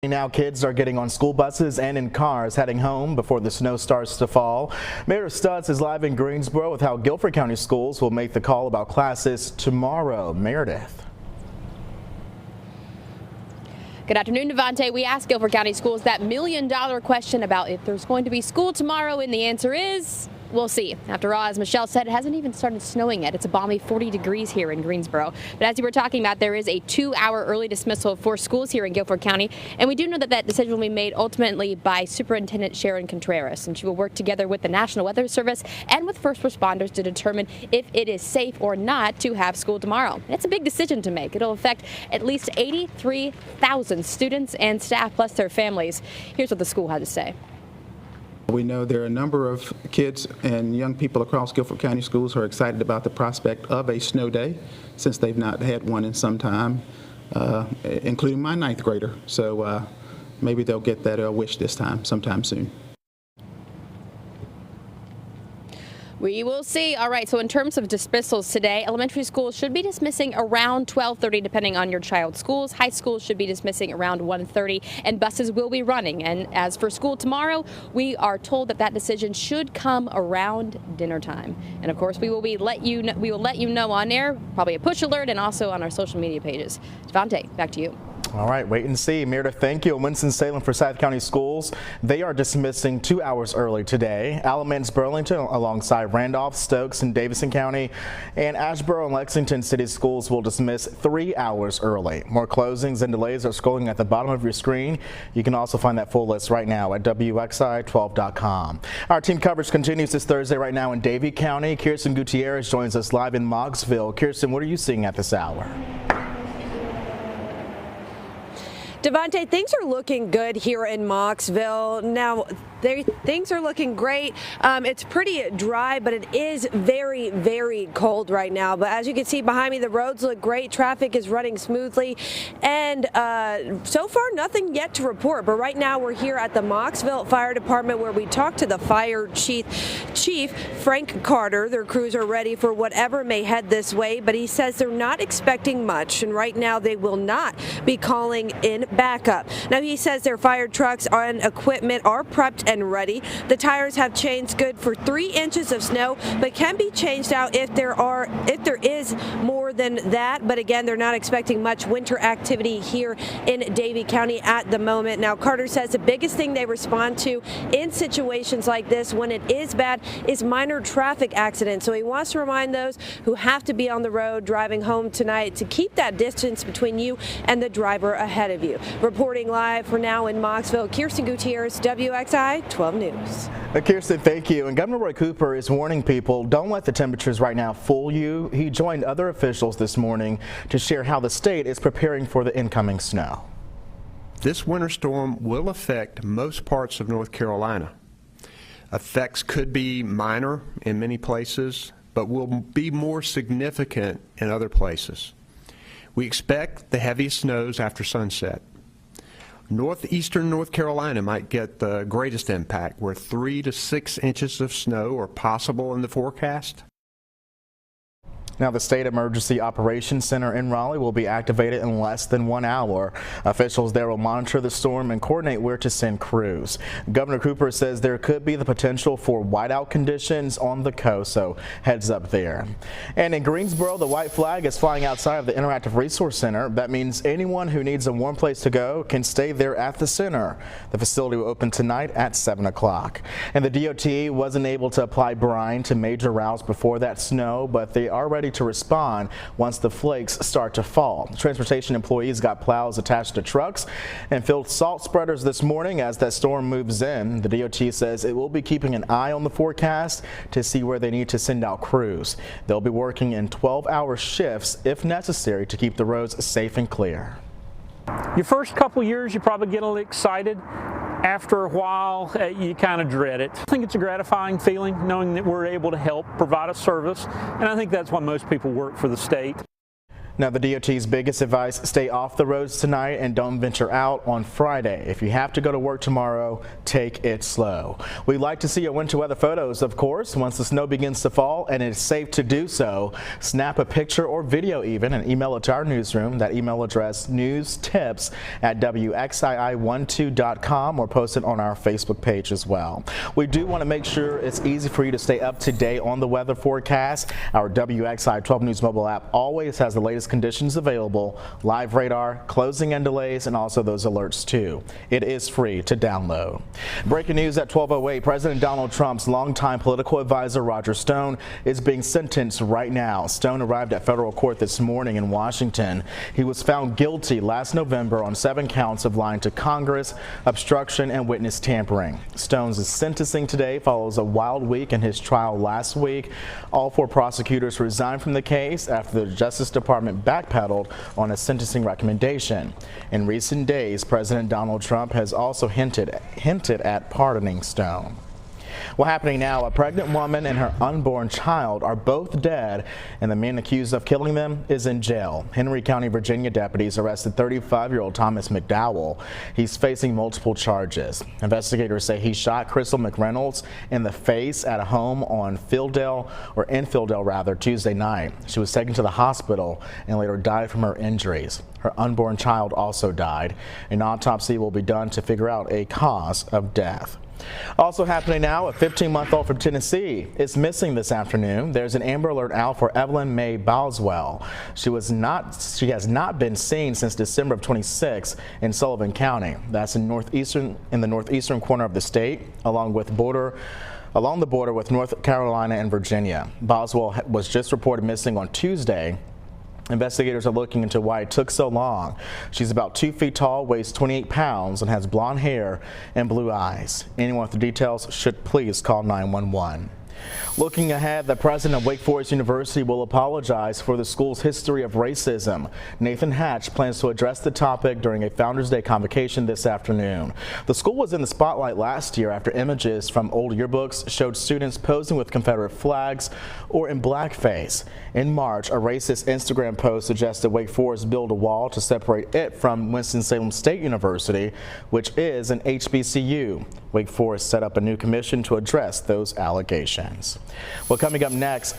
Now kids are getting on school buses and in cars heading home before the snow starts to fall. Meredith Stutz is live in Greensboro with how Guilford County schools will make the call about classes tomorrow. Meredith. Good afternoon, Devontae. We asked Guilford County schools that million-dollar question about if there's going to be school tomorrow, and the answer is we'll see. After all, as Michelle said, it hasn't even started snowing yet. It's a balmy 40 degrees here in Greensboro. But as you were talking about, there is a 2-hour early dismissal for schools here in Guilford County. And we do know that that decision will be made ultimately by Superintendent Sharon Contreras. And she will work together with the National Weather Service and with first responders to determine if it is safe or not to have school tomorrow. It's a big decision to make. It'll affect at least 83,000 students and staff plus their families. Here's what the school had to say. We know there are a number of kids and young people across Guilford County schools who are excited about the prospect of a snow day since they've not had one in some time, including my 9th grader. So maybe they'll get that wish this time, sometime soon. We will see. All right, so in terms of dismissals today, elementary schools should be dismissing around 12:30 depending on your child's schools. High schools should be dismissing around 1:30 and buses will be running. And as for school tomorrow, we are told that that decision should come around dinner time. And of course, we will let you know on air, probably a push alert, and also on our social media pages. Devontae, back to you. All right, wait and see. Meredith, thank you. Winston-Salem for South County Schools. They are dismissing 2 hours early today. Alamance, Burlington, alongside Randolph, Stokes, and Davidson County. And Asheboro and Lexington City Schools will dismiss 3 hours early. More closings and delays are scrolling at the bottom of your screen. You can also find that full list right now at WXI12.com. Our team coverage continues this Thursday right now in Davie County. Kirsten Gutierrez joins us live in Moggsville. Kirsten, what are you seeing at this hour? Devontae, things are looking good here in Moggsville. Now, things are looking great. It's pretty dry, but it is very, very cold right now. But as you can see behind me, the roads look great. Traffic is running smoothly. And so far, nothing yet to report. But right now, we're here at the Moggsville Fire Department where we talked to the fire chief, Frank Carter. Their crews are ready for whatever may head this way, but he says they're not expecting much. And right now, they will not be calling in backup. Now, he says their fire trucks and equipment are prepped and ready. The tires have changed good for 3 inches of snow, but can be changed out if there is more than that. But again, they're not expecting much winter activity here in Davie County at the moment. Now, Carter says the biggest thing they respond to in situations like this when it is bad is minor traffic accidents. So he wants to remind those who have to be on the road driving home tonight to keep that distance between you and the driver ahead of you. Reporting live for now in Moggsville, Kirsten Gutierrez, WXI 12 News. Kirsten, thank you. And Governor Roy Cooper is warning people, don't let the temperatures right now fool you. He joined other officials this morning to share how the state is preparing for the incoming snow. This winter storm will affect most parts of North Carolina. Effects could be minor in many places, but will be more significant in other places. We expect the heaviest snows after sunset. Northeastern North Carolina might get the greatest impact, where 3 to 6 inches of snow are possible in the forecast. Now, the State Emergency Operations Center in Raleigh will be activated in less than 1 hour. Officials there will monitor the storm and coordinate where to send crews. Governor Cooper says there could be the potential for whiteout conditions on the coast, so heads up there. And in Greensboro, the white flag is flying outside of the Interactive Resource Center. That means anyone who needs a warm place to go can stay there at the center. The facility will open tonight at 7 o'clock. And the DOT wasn't able to apply brine to major routes before that snow, but they are ready to respond once the flakes start to fall. Transportation employees got plows attached to trucks and filled salt spreaders this morning as that storm moves in. The DOT says it will be keeping an eye on the forecast to see where they need to send out crews. They'll be working in 12-hour shifts if necessary to keep the roads safe and clear. Your first couple years, you probably get a little excited. After a while, you kind of dread it. I think it's a gratifying feeling knowing that we're able to help provide a service, and I think that's why most people work for the state. Now, the DOT's biggest advice, stay off the roads tonight and don't venture out on Friday. If you have to go to work tomorrow, take it slow. We'd like to see your winter weather photos, of course, once the snow begins to fall and it's safe to do so. Snap a picture or video even and email it to our newsroom. That email address, newstips@wxii12.com, or post it on our Facebook page as well. We do want to make sure it's easy for you to stay up to date on the weather forecast. Our WXI 12 News mobile app always has the latest conditions available, live radar, closing and delays, and also those alerts too. It is free to download. Breaking news at 12:08, President Donald Trump's longtime political advisor Roger Stone is being sentenced right now. Stone arrived at federal court this morning in Washington. He was found guilty last November on 7 counts of lying to Congress, obstruction, and witness tampering. Stone's sentencing today follows a wild week in his trial last week. All 4 prosecutors resigned from the case after the Justice Department backpedaled on a sentencing recommendation. In recent days, President Donald Trump has also hinted at pardoning Stone. Well, happening now, a pregnant woman and her unborn child are both dead, and the man accused of killing them is in jail. Henry County, Virginia deputies arrested 35-year-old Thomas McDowell. He's facing multiple charges. Investigators say he shot Crystal McReynolds in the face at a home in Fieldale, Tuesday night. She was taken to the hospital and later died from her injuries. Her unborn child also died. An autopsy will be done to figure out a cause of death. Also happening now, a 15-month-old from Tennessee is missing this afternoon. There's an Amber Alert out for Evelyn Mae Boswell. She has not been seen since December of 26 in Sullivan County. That's in the northeastern corner of the state, along the border with North Carolina and Virginia. Boswell was just reported missing on Tuesday. Investigators are looking into why it took so long. She's about 2 feet tall, weighs 28 pounds, and has blonde hair and blue eyes. Anyone with the details should please call 911. Looking ahead, the president of Wake Forest University will apologize for the school's history of racism. Nathan Hatch plans to address the topic during a Founders Day convocation this afternoon. The school was in the spotlight last year after images from old yearbooks showed students posing with Confederate flags or in blackface. In March, a racist Instagram post suggested Wake Forest build a wall to separate it from Winston-Salem State University, which is an HBCU. Wake Forest set up a new commission to address those allegations. Well, coming up next,